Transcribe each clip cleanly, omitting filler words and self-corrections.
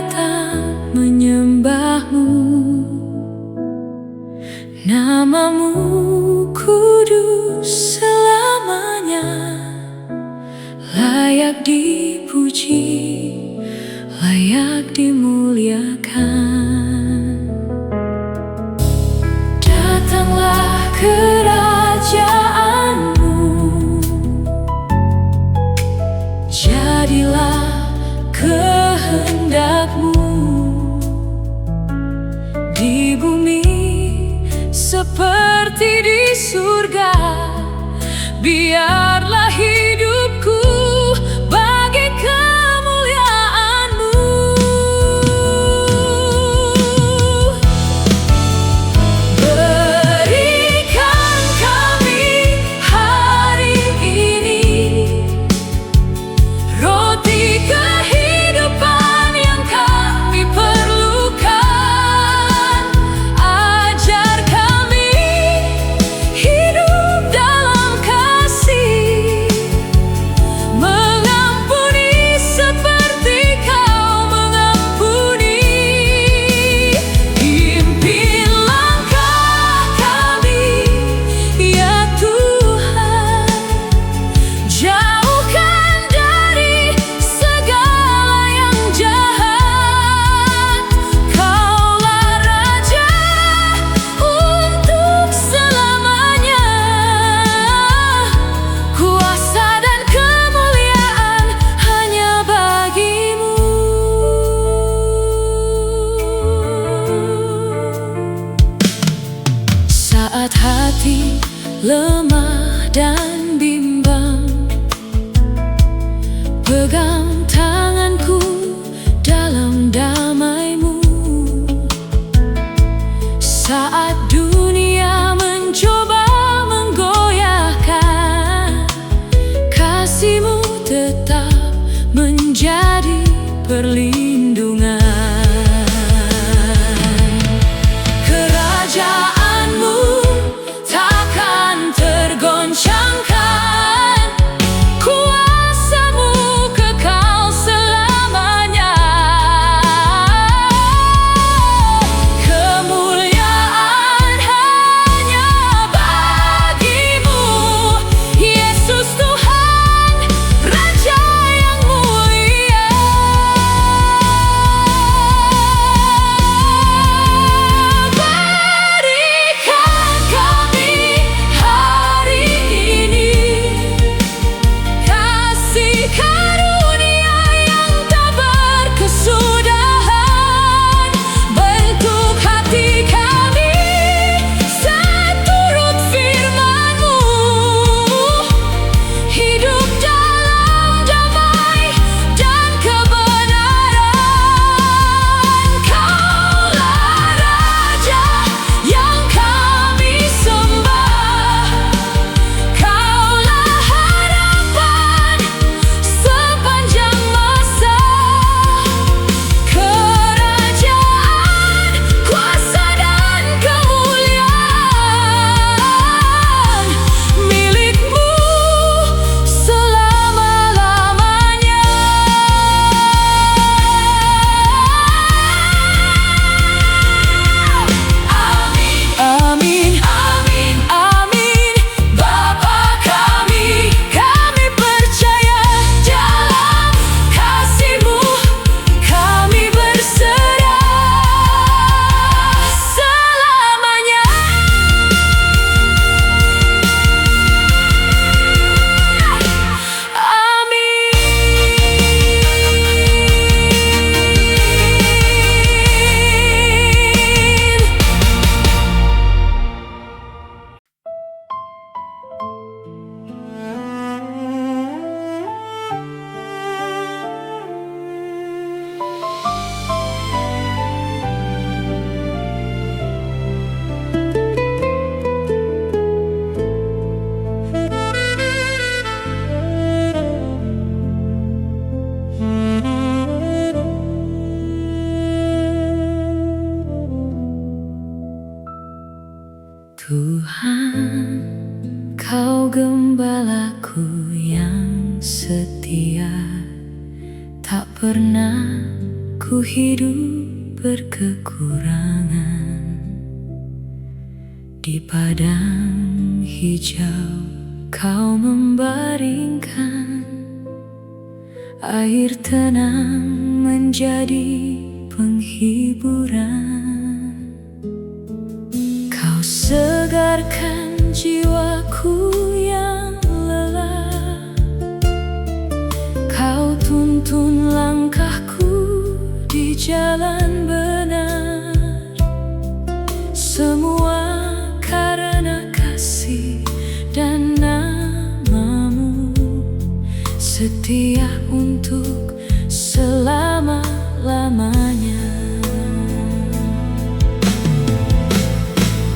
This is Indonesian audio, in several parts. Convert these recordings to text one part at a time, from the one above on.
datang menyembahmu. Namamu kudus selamanya, layak dipuji, layak dimuliakan. Datanglah kerajaanmu, jadilah kehendakmu di bumi seperti di surga. Biarlah hidupku bagi kemuliaan-Mu. Berikan kami hari ini roti kehidupan yang kami perlukan. Ajar kami hidup dalam kasih, mengampuni seperti Kau mengampuni. Pimpin langkah kami, ya Tuhan, jauhkan dari segala yang jahat. Kaulah Raja untuk selamanya, kuasa dan kemuliaan hanya bagi-Mu. Saat hati lemah dan bimbang, pegang tanganku dalam damai-Mu. Saat dunia mencoba menggoyahkan, kasih-Mu tetap menjadi perlindungan. Kerajaan-Mu takkan tergoncangkan, kuasa-Mu kekal selamanya. Kemuliaan hanya bagi-Mu, Yesus Tuhan, Raja yang mulia. Berikan kami hari ini kasih karunia yang tak berkesudahan. Bentuk hati kami seturut firman-Mu, hidup dalam damai dan kebenaran. Kaulah Raja yang kami sembah, Kaulah harapan sepanjang masa. Kerajaan, kuasa dan kemuliaan milik-Mu selama-lamanya. Amin, amin, amin. Bapa kami percaya dalam kasih-Mu, kami berserah selamanya. Tuhan, Kau gembalaku yang setia, tak pernah ku ku hidup berkekurangan. Di padang hijau kau membaringkan, air tenang menjadi penghiburan. Kau segarkan jiwaku yang lelah, kau tuntun langkahku di jalan benar. Semua karena kasih dan namamu, setia untuk selama-lamanya.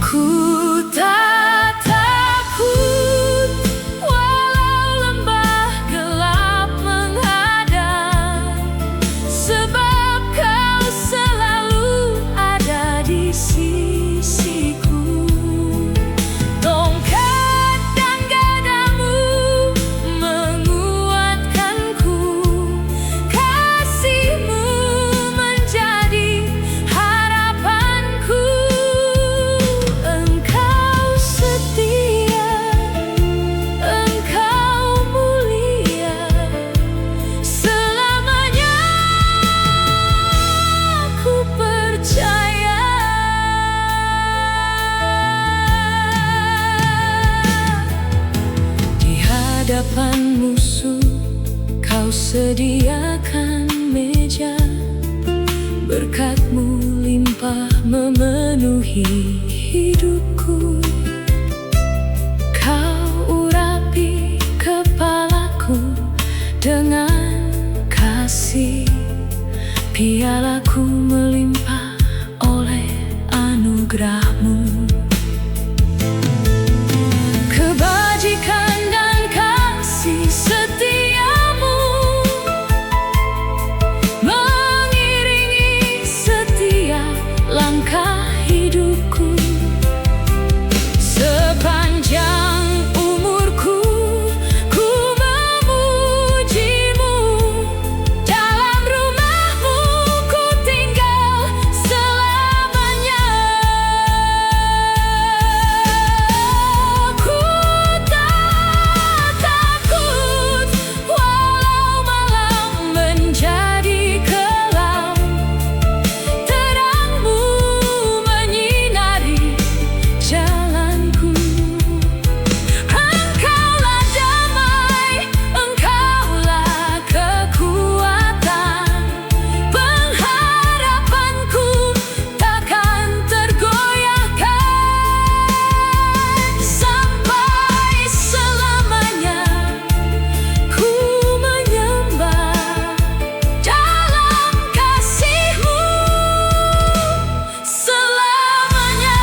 Ku tak takut walau lembah gelap menghadang, sebab kau selalu ada di sisiku. Tongkat dan gadamu menguatkanku, kasihmu menjadi harapanku. Engkau setia, engkau mulia, selamanya ku percaya. Di hadapan musuh kau sediakan meja, berkat-Mu limpah memenuhi hidupku. Kau urapi kepalaku dengan kasih, pialaku melimpah oleh anugerah-Mu. Kebajikan dan kasih setiamu mengiringi setiap langkah hidupku. Sepanjang umurku ku memuji-Mu, dalam rumah-Mu ku tinggal selamanya. Ku tak takut walau malam menjadi kelam, terang-Mu menyinari jalanku. Engkaulah damai, Engkaulah kekuatan, pengharapanku takkan tergoyahkan. Sampai selamanya ku menyembah dalam kasih-Mu selamanya.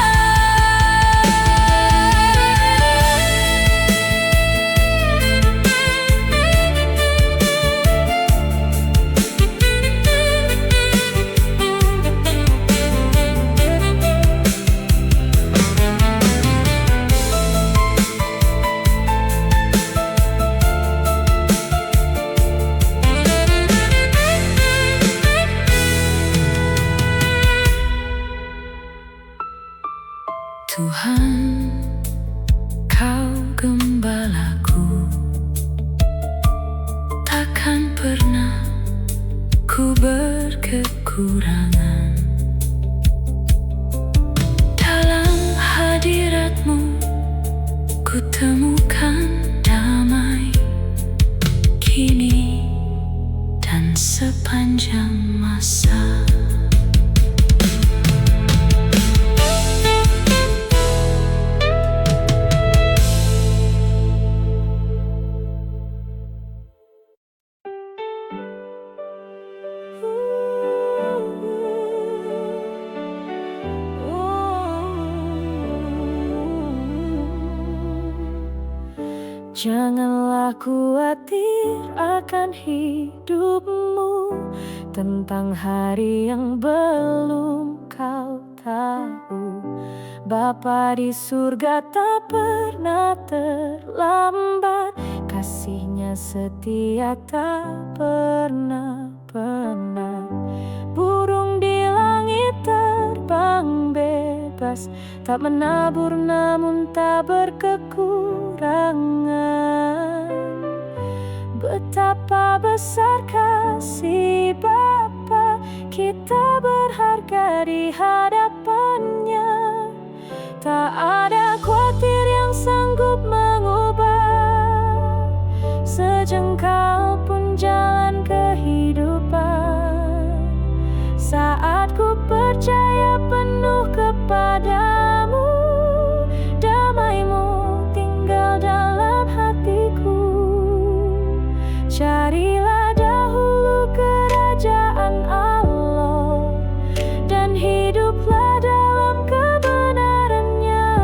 Tuhan, Kau gembalaku, takkan pernah ku berkekurangan. Dalam hadirat-Mu ku temukan damai, kini dan sepanjang masa. Janganlah khawatir akan hidupmu, tentang hari yang belum kau tahu. Bapa di surga tak pernah terlambat, kasih-Nya setia tak pernah. ikhlas, tak menabur namun tak berkekurangan. Betapa besar kasih Bapa, kita berharga di hadapannya. Tak ada khawatir yang sanggup mengubah sejengkal pun jalan kehidupan. Saat ku percaya penuh kepadamu, damai-Mu tinggal dalam hatiku. Carilah dahulu kerajaan Allah, dan hiduplah dalam kebenarannya.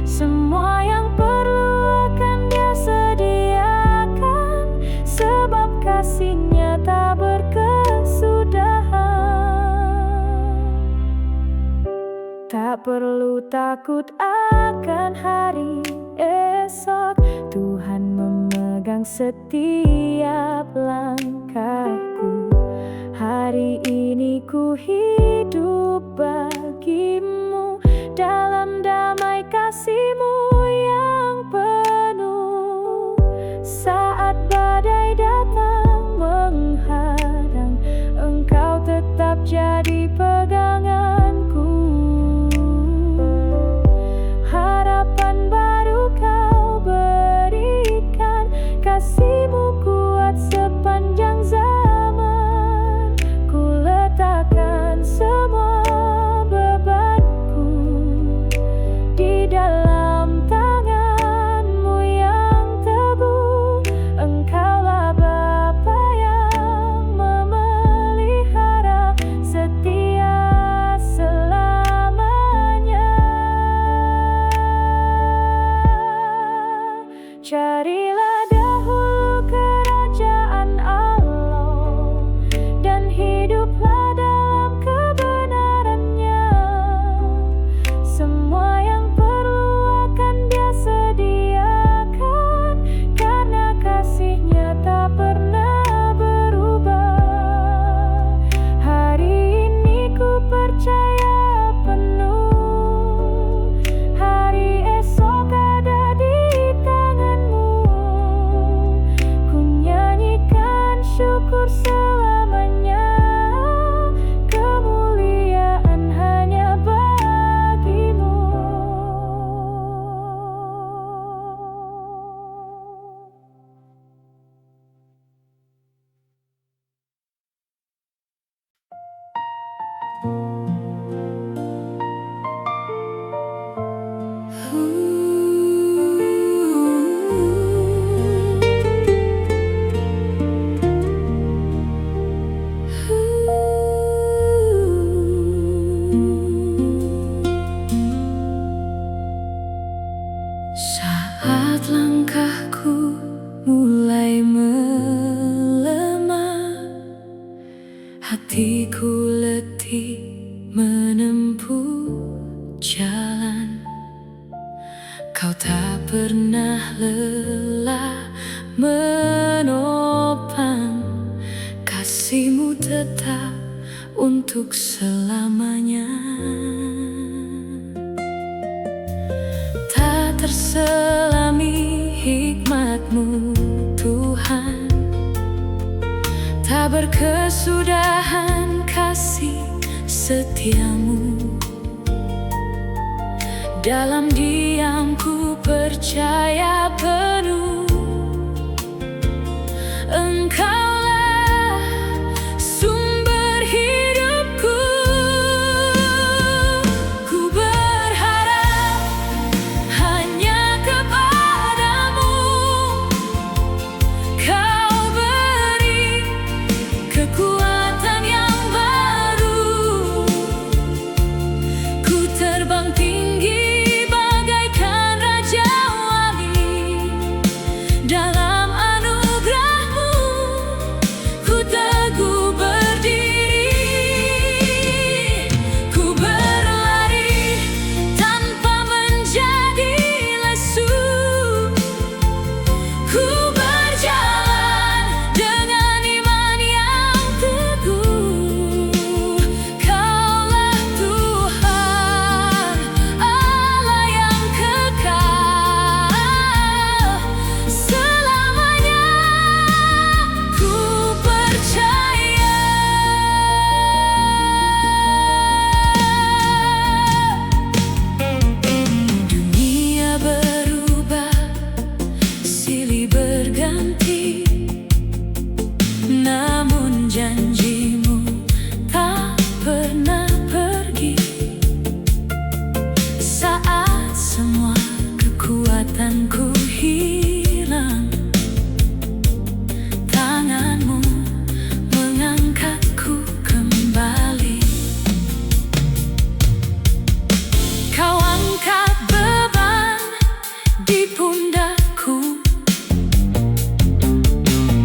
Semua yang perlu akan Dia sediakan, sebab kasih-Nya tak berkesudahan. Tak perlu takut akan hari esok, Tuhan memegang setiap langkahku. Hari ini ku hidup bagi-Mu, dalam damai kasih-Mu yang penuh. Saat badai datang menghadang, Engkau tetap jadi peganganku. Harapan baru Kau berikan, kasih-Mu kuat sepanjang zaman. Ku letakkan semua bebanku di dalam tangan-Mu yang teguh. Engkaulah Bapa yang memelihara setia selamanya. Carilah dahulu kerajaan Allah, dan hiduplah dalam kebenarannya. Semua yang perlu akan Dia sediakan, karena kasih-Nya tak pernah berubah. Hari ini ku percaya penuh, hari esok ada di tangan-Mu. Ku nyanyikan syukur selamanya, kemuliaan hanya bagi-Mu. Saat langkahku mulai melemah, hatiku letih menempuh jalan. Kau tak pernah lelah menopang, kasih-Mu tetap untuk selamanya. Tak terselami hikmat-Mu Tuhan, tak berkesudahan kasih setia-Mu. Dalam diamku percaya penuh, Engkaulah sumber hidupku. Ku berharap hanya kepada-Mu, Kau beri kekuatan yang baru. Ku terbang tinggi bagaikan Raja Wali, kekuatanku hilang, tanganmu mengangkatku kembali. Kau angkat beban di pundakku,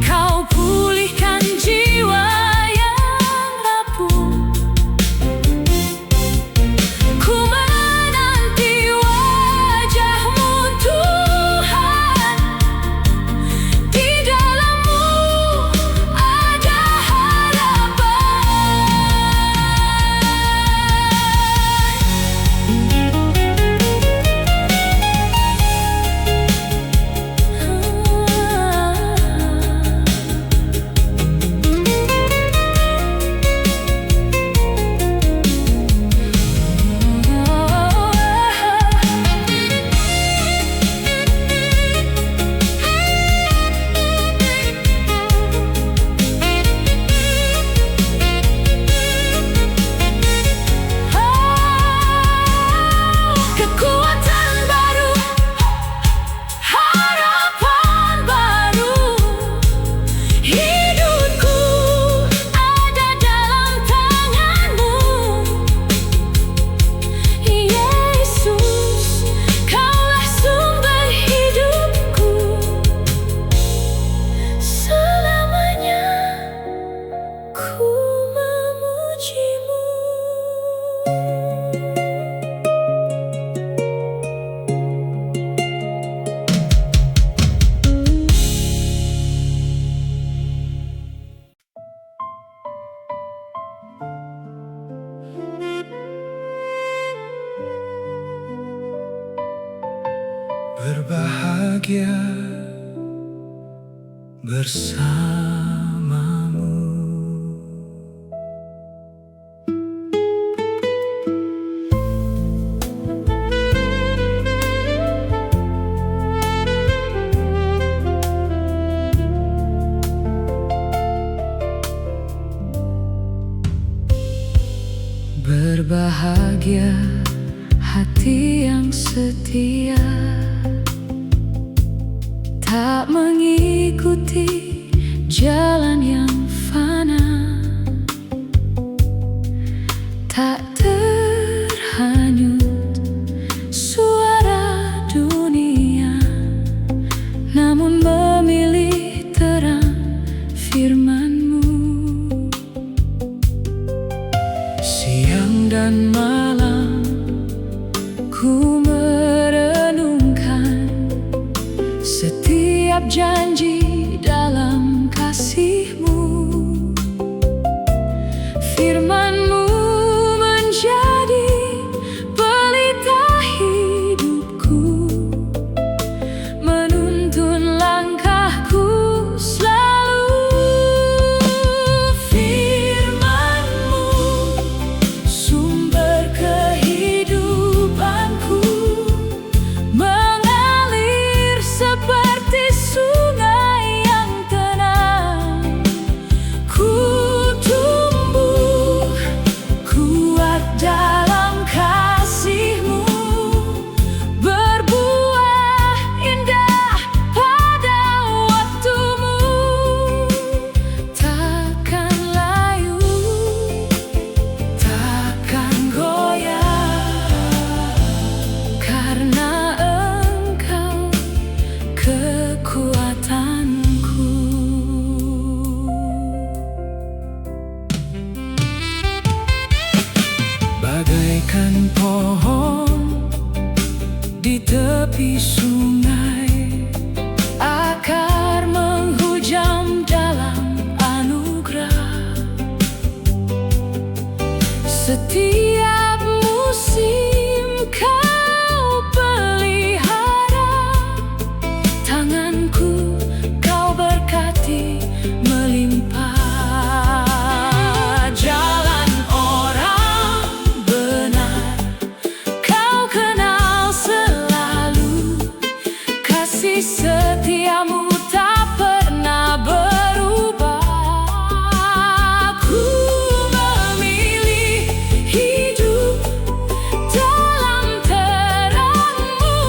kau pulihkan jiwa yang rapuh. Ku menanti wajah-Mu Tuhan, di dalam-Mu ada kekuatan baru, harapan baru. Hidupku ada dalam tangan-Mu, Yesus, Kaulah sumber hidupku. Selamanya ku memuji-Mu. Berbahagia bersamamu. Berbahagia hati yang setia, tak mengikuti jalan yang fana, tak terhanyut suara dunia, namun memilih terang firman-Mu. Siang dan malam Ku merenungkan setiap janji dalam kasih-Mu. Firman-Mu menjadi pelita hidupku, menuntun langkahku selalu. Firman-Mu sumber kehidupanku, mengalir seperti sungai yang tenang. Ku tumbuh kuat dalam kasih-Mu, berbuah indah pada waktu-Mu. Takkan layu, takkan goyah, karena Engkau kekuatanku. bagaikan pohon di tepi sungai, Akar menghujam dalam anugerah. Setiap musim Kau pelihara, tanganku Kau berkati melimpah. Jalan orang benar Kau kenal selalu, kasih setia-Mu tak pernah berubah. Ku memilih hidup dalam terang-Mu,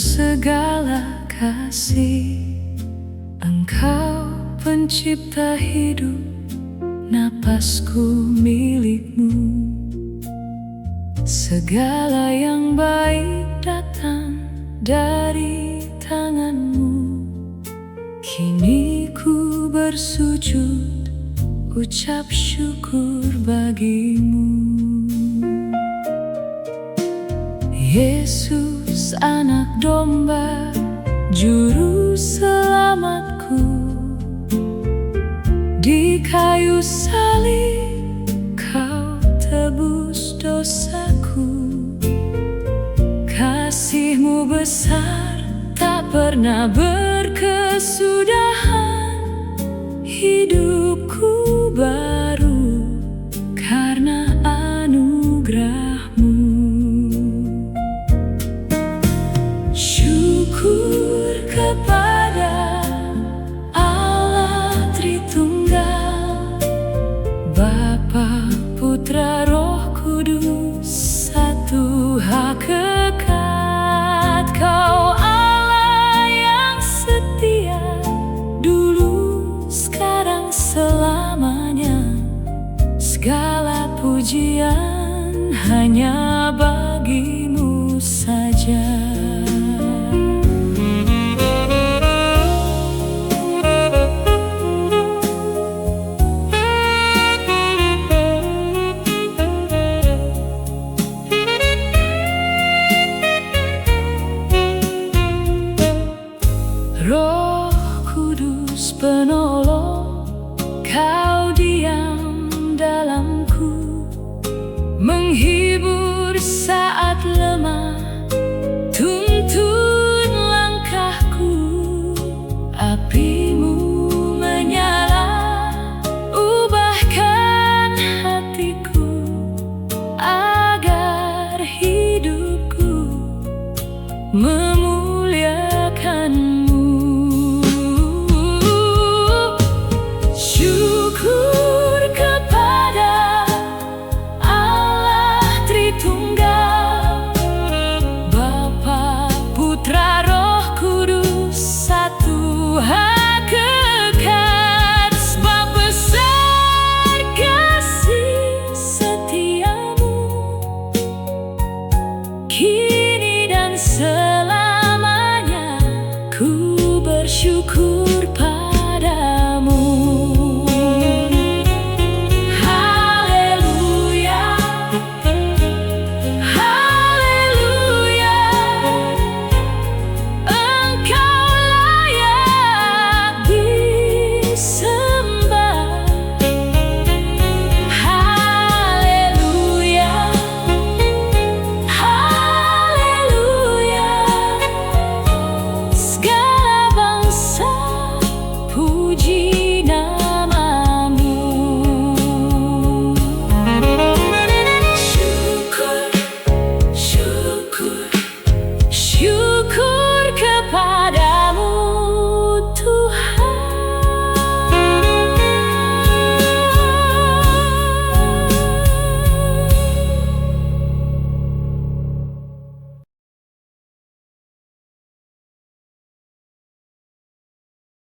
segala kasih. Engkau pencipta hidup, napasku milikmu. Segala yang baik datang dari tanganmu. Kini ku bersujud, ucap syukur bagimu. Yesus anak domba, juru selamatku. Di kayu salib kau tebus dosaku. Kasih-Mu besar tak pernah berkesudahan. Hidupku baru karena anugerah-Mu. Syukur kepada Allah Tritunggal, Bapa, Putra, Roh Kudus, satu hakikat. Kau Allah yang setia, dulu, sekarang, selamanya. Segala pujian hanya bagi-Mu saja. Roh Kudus penolong, Kau diam dalamku, menghibur